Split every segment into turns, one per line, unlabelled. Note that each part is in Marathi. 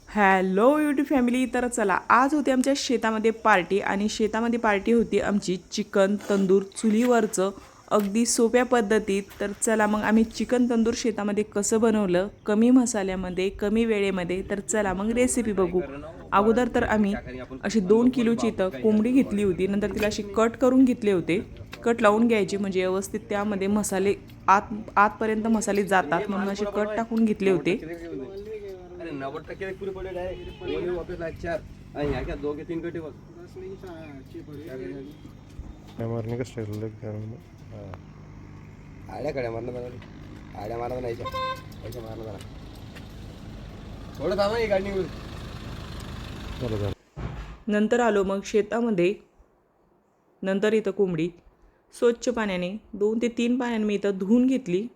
Hello YouTube family. तर चला, आज होती आमच्या शेतामध्ये पार्टी आणि शेतामध्ये पार्टी होती आमची चिकन तंदूर चुलीवरचं अगदी सोप्या पद्धतीत. तर चला मग आम्ही चिकन तंदूर शेतामध्ये कसं बनवलं, कमी मसाल्यामध्ये कमी वेळेमध्ये. तर चला मग रेसिपी बघू. अगोदर तर आम्ही अशी 2 किलोची इथं कोंबडी घेतली होती. नंतर तिला अशी कट करून घेतले होते. कट लावून घ्यायची म्हणजे व्यवस्थित त्यामध्ये मसाले आतपर्यंत मसाले जातात, म्हणून असे कट टाकून घेतले होते.
अरे 90% पुरे पडलेले आहे. कोणी वापस नाही चार आणि ह्या क्या 2 के 3 कटे बस.
मारने का स्टाईल
आड्या कड्या मारणं जरा. आड्या मारणं नाही पैसे मारणं जरा. थोडं थांबा ही गाडी निघून.
नंतर आलो मग शेतामध्ये. नंतर इथं कोंबडी स्वच्छ पाण्याने 2 ते 3 पाण्याने मी इथं धुवून घेतली.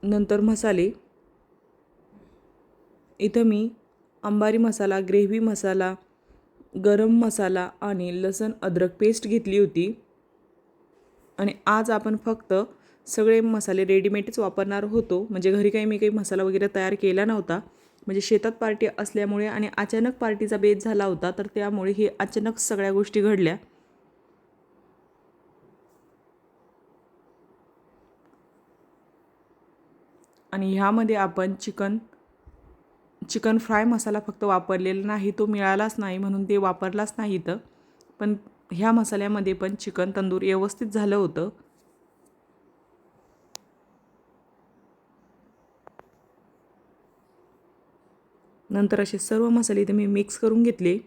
नंतर मसाले इथं मी अंबारी मसाला, ग्रेव्ही मसाला, गरम मसाला आणि लसण अद्रक पेस्ट घेतली होती. आणि आज आपण फक्त सगळे मसाले रेडीमेडच वापरणार होतो, म्हणजे घरी काही मी काही मसाला वगैरे तयार केला नव्हता. म्हणजे शेतात पार्टी असल्यामुळे आणि अचानक पार्टीचा बेत झाला होता, तर त्यामुळे हे अचानक सगळ्या गोष्टी घडल्या. आणि ह्यामध्ये आपण चिकन फ्राय मसाला फक्त वापरलेला नाही, तो मिळालाच नाही म्हणून ते वापरलाच नाही इथं. पण ह्या मसाल्यामध्ये पण चिकन तंदूर व्यवस्थित झालं होतं. नंतर असे सर्व मसाले इथे मी मिक्स करून घेतले.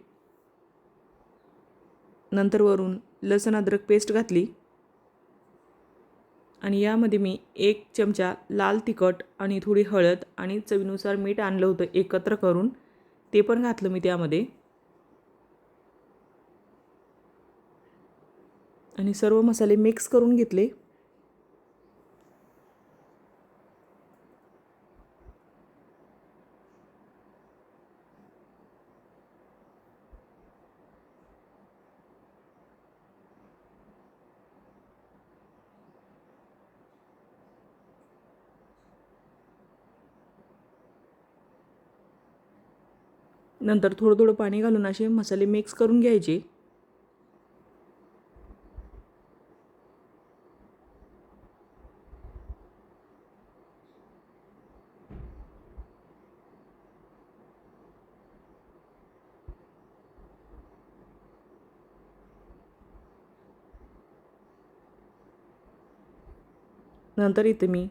नंतर वरून लसण अद्रक पेस्ट घातली आणि यामध्ये मी 1 चमचा लाल तिखट आणि थोडी हळद आणि चवीनुसार मीठ आणलं होतं एकत्र करून, ते पण घातलं मी त्यामध्ये. आणि सर्व मसाले मिक्स करून घेतले. नंतर थोडं थोडं पाणी घालून असे मसाले मिक्स करून घ्यायचे. नंतर इथे मी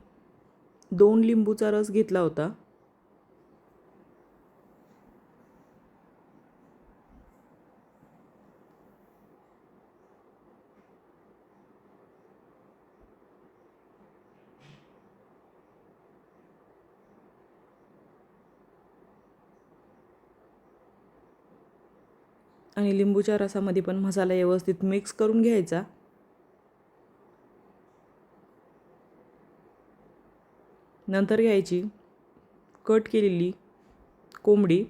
2 लिंबूचा रस घेतला होता. आणि लिंबूच्या रसामध्ये पण मसाला व्यवस्थित मिक्स करून घ्यायचा. नंतर घ्यायची कट केलेली कोंबडी,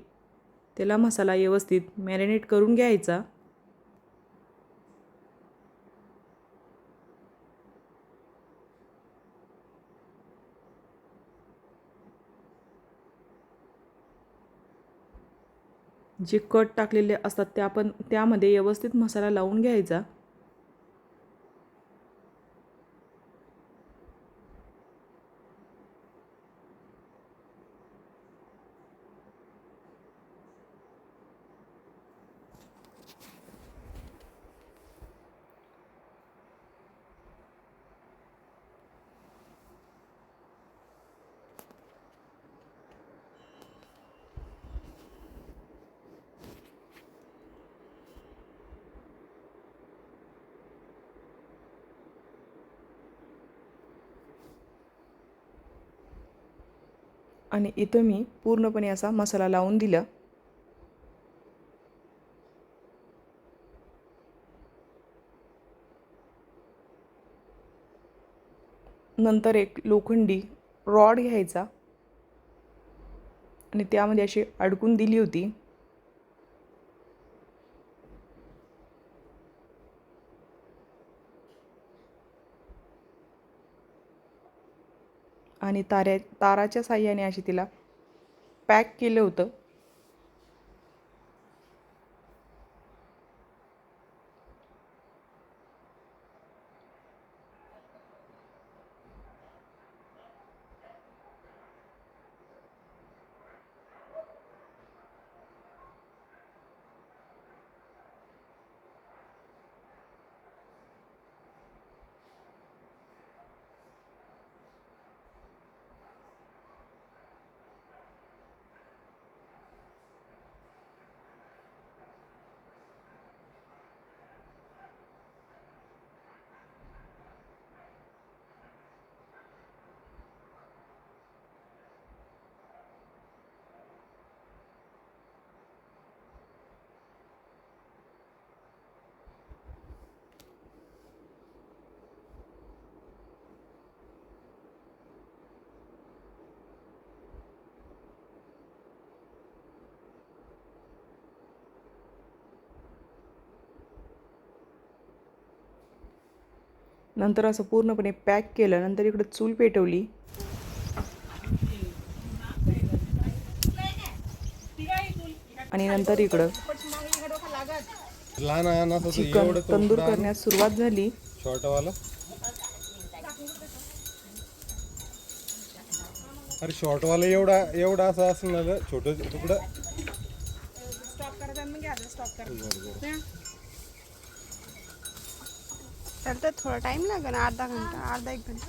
त्याला मसाला व्यवस्थित मॅरिनेट करून घ्यायचा. जे कट टाकलेले असतात त्यामध्ये व्यवस्थित मसाला लावून घ्यायचा. आणि इथं मी पूर्णपणे असा मसाला लावून दिला. नंतर एक लोखंडी रॉड घ्यायचा आणि त्यामध्ये अशी अडकून दिली होती. आणि ताराच्या साह्याने अशी तिला पॅक केलं होतं. नंतर असं पूर्णपणे पॅक केलं. नंतर इकडं चूल पेटवली. आणि नंतर इकडं
लहान अनाथ होतं,
चिकन
एवढं तो
तंदूर
पुढं
करण्यास सुरुवात झाली.
शॉर्टवाला. अरे शॉर्टवाला एवढा एवढा असं असणार छोटं तुकडं.
त्याला तर थोडा टाइम लागेल, अर्धा घंटा, अर्धा एक घंटा.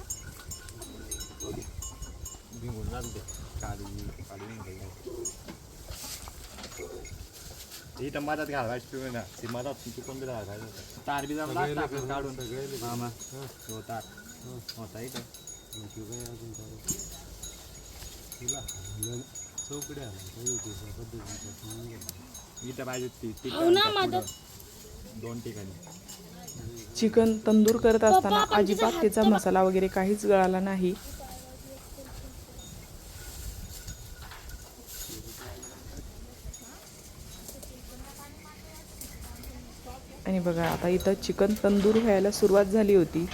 ती टमाटात घालवायची तुम्ही ना, ती मधात चुकून बी घालायचं. तार बी जमला असता आपण काढून मामा हो तार होता इथं इथं पाहिजे ती दोन ठिकाणी.
चिकन तंदूर करत असताना अजिबात त्याचा मसाला वगैरे काहीच गळाला नाही. आणि बघा आता इथं चिकन तंदूर व्हायला सुरुवात झाली होती.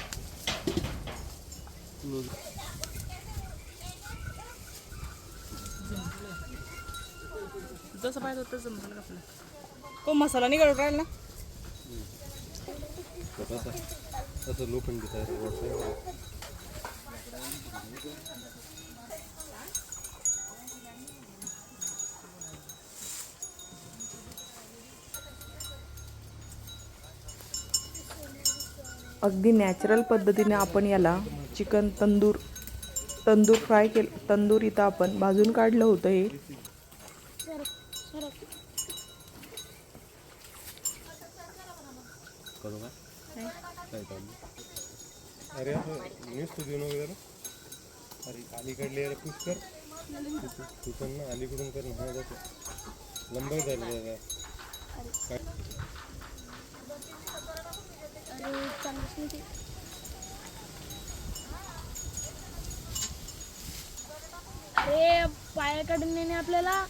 जसं पाहिजे तसं मसाला घातला. को मसाला नाही गळून राहिला ना.
असं लोखंड
अगदी नॅचरल पद्धतीने आपण याला चिकन तंदूर फ्राय केलं. तंदूर इथं आपण भाजून काढलं होतं हे.
अरे असं नुसतं देऊ नको जरा. अरे अलीकडले याला पुश कर, तू पण ना अलीकडून कर ना. लंबाई झाली दादा.
अरे पायाकडे नेणे आपल्याला.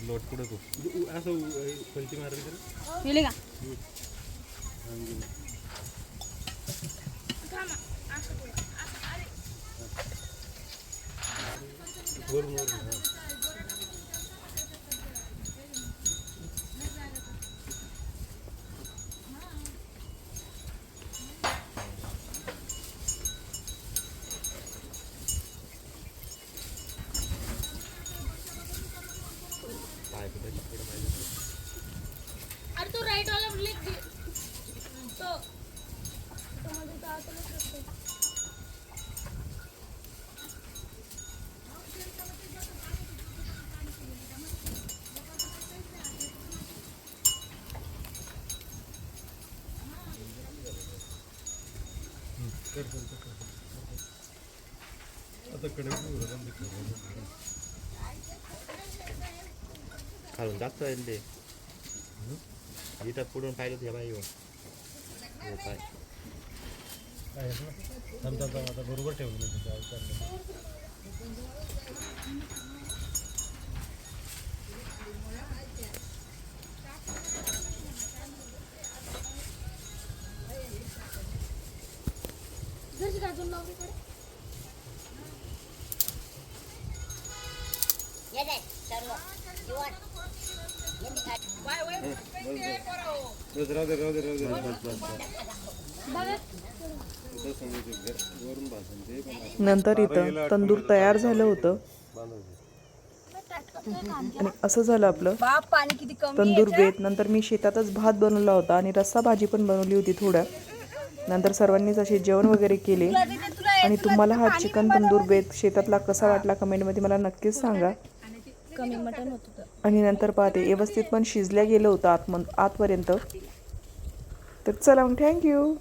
लोट पुढं तू असं पंची मारायची तर
गेले का? अरे तो राइट वाला लिख दे तो मध्ये तो आता
खालून जास्त आहे ते. इथं पुढून पाहिलं ते बाई हो पाय.
थांब आता बरोबर ठेवलं मी तिथे चाललं.
घरची गाजून नवरीकडे
राहू दे
बघा
वरून भाषण ते पण
नंतर इथं तंदूर तयार झालं होतं आणि असं झालं आपलं
पाणी किती कमी
तंदूर बेत. नंतर मी शेतातच भात बनवला होता आणि रस्सा भाजी पण बनवली होती थोड्या. नंतर सर्वांनीच असे जेवण वगैरे केले. आणि तुम्हाला हा चिकन तंदूर बेत शेतातला कसा वाटला कमेंटमध्ये मला नक्कीच सांगा.
कमी मटण होत होतं.
आणि नंतर पाहते व्यवस्थित पण शिजल्या गेलं होतं आतपर्यंत. तर चला मग थँक्यू.